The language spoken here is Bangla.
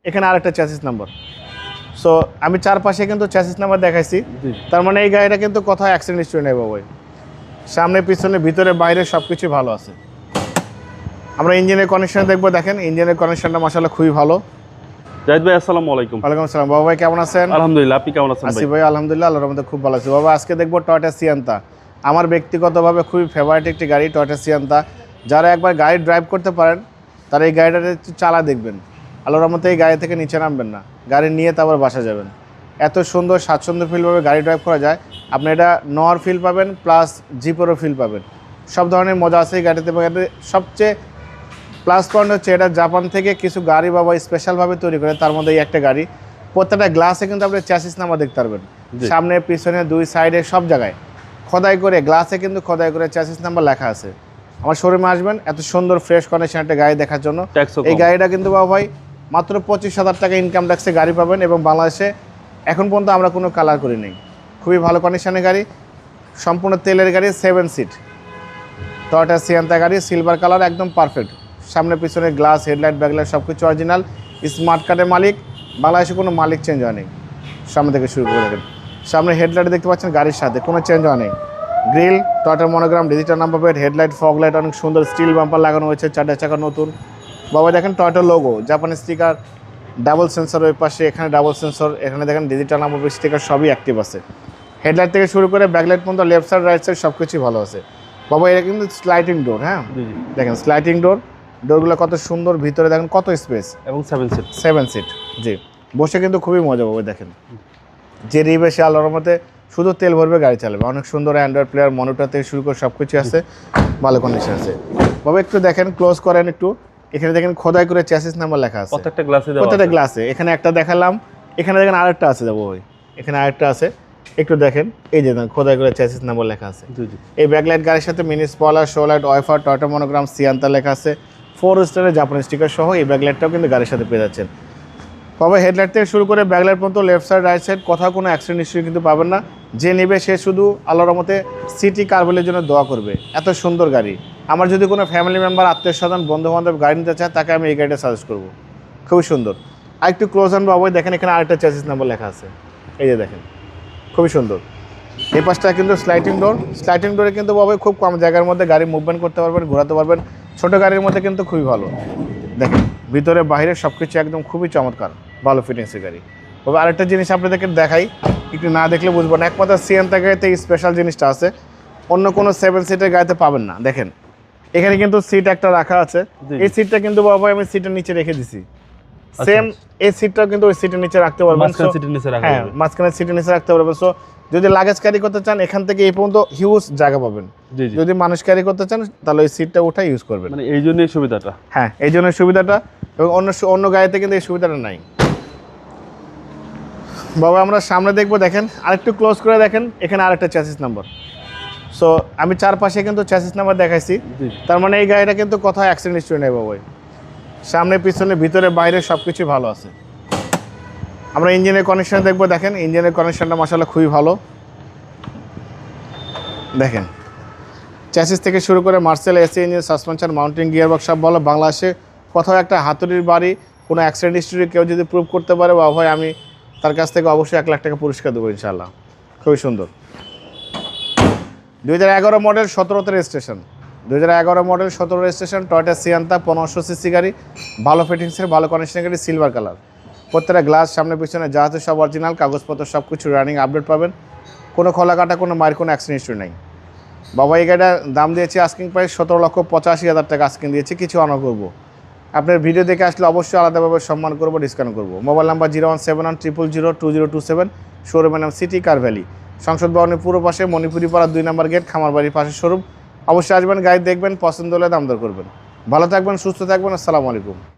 এখানে আরেকটা চ্যাসিস নাম্বার। সো আমি চারপাশে কিন্তু চ্যাসিস নাম্বার দেখাইছি, তার মানে এই গাড়িটা কিন্তু কোথাও অ্যাক্সিডেন্ট হিস্ট্রি নেই বাবাই। সামনে পিছনে ভিতরে বাইরে সব কিছু ভালো আছে। আমরা ইঞ্জিনের কানেকশন দেখবো, দেখেন ইঞ্জিনের কানেকশনটা মাশাআল্লাহ খুবই ভালো। জাহিদ ভাই আসসালামু আলাইকুম। ওয়ালাইকুম আসসালাম। বাবা ভাই কেমন আছেন? আলহামদুলিল্লাহ, আপনি কেমন আছেন? আসি ভাই আলহামদুলিল্লাহ, আল্লাহর রহমতে খুব ভালো আছি। বাবা আজকে দেখবো টয়োটা সিয়ান্তা, আমার ব্যক্তিগতভাবে খুবই ফেভারিট একটি গাড়ি টয়োটা সিয়ান্তা। যারা একবার গাড়ি ড্রাইভ করতে পারেন তারা এই গাড়িটাতে একটু চালা দেখবেন, আল্লাহর রহমতে এই গাড়ি থেকে নিচে নামবেন না, গাড়ি নিয়ে তারপর বাসা যাবেন। এত সুন্দর স্বাচ্ছন্দ্য ফিলভাবে গাড়ি ড্রাইভ করা যায়। আপনি এটা নর ফিল পাবেন প্লাস জিপেরও ফিল পাবেন, সব ধরনের মজা আছে এই গাড়িতে। এবং এর সবচেয়ে প্লাস পয়েন্ট হচ্ছে এটা জাপান থেকে কিছু গাড়ি বাবা স্পেশালভাবে তৈরি করে, তার মধ্যে এই একটা গাড়ি। প্রত্যেকটা গ্লাসে কিন্তু আপনি চ্যাসিস নাম্বার দেখতে পারবেন, সামনে পিছনে দুই সাইডে সব জায়গায় খোদাই করে, গ্লাসে কিন্তু খোদাই করে চ্যাসিস নাম্বার লেখা আছে। আমার শোরুমে আসবেন এত সুন্দর ফ্রেশ কন্ডিশন একটা গাড়ি দেখার জন্য। এই গাড়িটা কিন্তু বাবা ভাই মাত্র 25,000 টাকা ইনকাম ট্যাক্সে গাড়ি পাবেন। এবং বাংলাদেশে এখন পর্যন্ত আমরা কোনো কালার করি নেই, খুবই ভালো কন্ডিশনের গাড়ি, সম্পূর্ণ তেলের গাড়ি, 7 সিট টয়োটা সিয়ান্তা গাড়ি, সিলভার কালার, একদম পারফেক্ট। সামনে পিছনে গ্লাস, হেডলাইট, ব্যাকলাইট সব কিছু অরিজিনাল। স্মার্ট কার্ডের মালিক, বাংলাদেশে কোনো মালিক চেঞ্জ হয়নি। সামনে থেকে শুরু করে দেখেন, সামনে হেডলাইট দেখতে পাচ্ছেন গাড়ির সাথে কোনো চেঞ্জ হয়নি। গ্রিল, টয়োটার monogram, digital number plate, headlight, fog light, অনেক সুন্দর স্টিল বাম্পার লাগানো হয়েছে, চারটা চাকা নতুন। বাবা দেখেন টয়োটার লোগো, জাপানি স্টিকার, ডাবল সেন্সর ওই পাশে, এখানে ডাবল সেন্সর, এখানে দেখেন ডিজিটাল নাম্বার প্লেট স্টিকার সবই অ্যাক্টিভ আছে। হেডলাইট থেকে শুরু করে ব্যাকলাইট পর্যন্ত লেফট সাইড রাইট সাইড সব কিছুই ভালো আছে। বাবা এটা কিন্তু স্লাইডিং ডোর, হ্যাঁ দেখেন স্লাইডিং ডোর, ডোরগুলো কত সুন্দর, ভিতরে দেখেন কত স্পেস, এবং 7 সিট। জি, বসে কিন্তু খুবই মজা পাবে। দেখেন যে রিবে সে আল্লাহর রহমতে শুধু তেল ভরবে গাড়ি চালাবে। অনেক সুন্দর অ্যান্ড্রয়েড প্লেয়ার, মনিটর থেকে শুরু করে সব কিছু আছে, ভালো কন্ডিশন আছে। বাবা একটু দেখেন, ক্লোজ করেন একটু, এখানে দেখেন খোদাই করে চ্যাসিস নাম্বার লেখা আছে প্রত্যেকটা গ্লাসে। এখানে একটা দেখালাম, এখানে দেখেন আরেকটা আছে যাবো ভাই, এখানে আরেকটা আছে, একটু দেখেন এই যে খোদাই করে চ্যাসিস নাম্বার লেখা আছে। এই ব্যাকলাইট গাড়ির সাথে mini spoiler, show light, wiper, Toyota monogram, Sienta লেখা আছে, 4 স্টারের জাপানি স্টিকার সহ এই ব্যাকলাইটটাও কিন্তু গাড়ির সাথে পেয়ে যাচ্ছেন। তবে হেডলাইট থেকে শুরু করে ব্যাকলাইট পর্যন্ত লেফট সাইড রাইট সাইড কোথাও কোনো অ্যাক্সিডেন্ট হিস্ট্রি কিন্তু পাবেন না। যে নেবে সে শুধু আল্লাহর রহমতে সিটি কার্ভেলের জন্য দোয়া করবে। এত সুন্দর গাড়ি, আমার যদি কোনো ফ্যামিলি মেম্বার, আত্মীয় স্বজন, বন্ধু বান্ধব গাড়ি নিতে চায় তাকে আমি এই গাড়িটা সাজেস্ট করবো, খুবই সুন্দর। আর একটু ক্লোজ আনবো বাবু, দেখেন এখানে আরেকটা চ্যাসিস নাম্বার লেখা আছে, এই যে দেখেন খুবই সুন্দর। এই পাশটা কিন্তু স্লাইডিং ডোর, স্লাইডিং ডোরে কিন্তু বাবু খুব কম জায়গার মধ্যে গাড়ি মুভমেন্ট করতে পারবেন, ঘোরাতে পারবেন, ছোটো গাড়ির মধ্যে কিন্তু খুবই ভালো। দেখেন ভিতরে বাইরে সব কিছু একদম খুবই চমৎকার, ভালো ফিটিংসের গাড়ি। তবে আরেকটা জিনিস আপনাদেরকে দেখাই, একটু না দেখলে বুঝবো না, একমাত্র সিয়ান্তা গাড়িতে এই স্পেশাল জিনিসটা আছে, অন্য কোনো 7 সিটের গাড়িতে পাবেন না। দেখেন এখানে কিন্তু সিট একটা রাখা আছে, এই সিটটা কিন্তু বাবা আমি সিটের নিচে রেখে দিছি, সেম এই সিটটাও কিন্তু ওই সিটের নিচে রাখতে পারবেন। হ্যাঁ, মাঝখানে সিটের নিচে রাখতে পারবেন। সো যদি লাগেজ ক্যারি করতে চান এখান থেকে এই পর্যন্ত হিউজ জায়গা পাবেন। যদি মানুষ ক্যারি করতে চান তাহলে ওই সিটটা উঠাই ইউজ করবেন, মানে এই জন্যই সুবিধাটা। হ্যাঁ, এই জন্য সুবিধাটা, এবং অন্য গাড়িতে কিন্তু এই সুবিধাটা নাই। বাবা আমরা সামনে দেখবো, দেখেন আরেকটু ক্লোজ করে দেখেন, এখানে আরেকটা চ্যাসিস নাম্বার। সো আমি চারপাশে কিন্তু চ্যাসিস নাম্বার দেখাইছি, তার মানে এই গাড়িটা কিন্তু কোথাও অ্যাক্সিডেন্ট হিস্ট্রি নেই বাবা। সামনে পিছনে ভিতরে বাইরে সব কিছু ভালো আছে। আমরা ইঞ্জিনের কানেকশন দেখবো, দেখেন ইঞ্জিনের কানেকশনটা মাশাআল্লাহ খুবই ভালো। দেখেন চ্যাসিস থেকে শুরু করে Marcel, AC engine, suspension, mounting, gearbox সব ভালো। বাংলাদেশে কোথাও একটা হাতুড়ির বাড়ি, কোনো অ্যাক্সিডেন্ট হিস্ট্রি কেউ যদি প্রুভ করতে পারে বা ভাই আমি তার কাছ থেকে অবশ্যই 1 লাখ টাকা পুরস্কার দেবো ইনশাআল্লাহ। খুবই সুন্দর। 2011 মডেল 17তে registration, 2011 model 17 registration, Toyota Sienta 1500 CC গাড়ি, ভালো ফিটিংসের, ভালো কন্ডিশনের গাড়ি, সিলভার কালার। প্রত্যেকটা গ্লাস সামনে পিছনে যা আছে সব অরিজিনাল, কাগজপত্র সব কিছু রানিং আপডেট পাবেন, কোনো খোলা কাটা, কোনো মায়ের কোনো অ্যাক্সিডেন্ট হিস্ট্রি নেই। বাবা এই গাড়িটার দাম দিয়েছি আস্কিং প্রাইস 17,85,000 টাকা আস্কিং দিয়েছি, কিছু অনার করবো। আপনার ভিডিও দেখে আসলে অবশ্যই আলাদাভাবে সম্মান করবো, ডিসকাউন্ট করবো। মোবাইল নাম্বার 01710002027, শোরুমের নাম সিটি কার ভ্যালি, সংসদ ভবনের পুরো পাশে, মণিপুরি পাড়া 2 নম্বর গেট, খামারবাড়ির পাশে শোরুম। অবশ্যই আসবেন, গাড়ি দেখবেন, পছন্দ হলে দাম দর করবেন। ভালো থাকবেন, সুস্থ থাকবেন, আসসালামু আলাইকুম।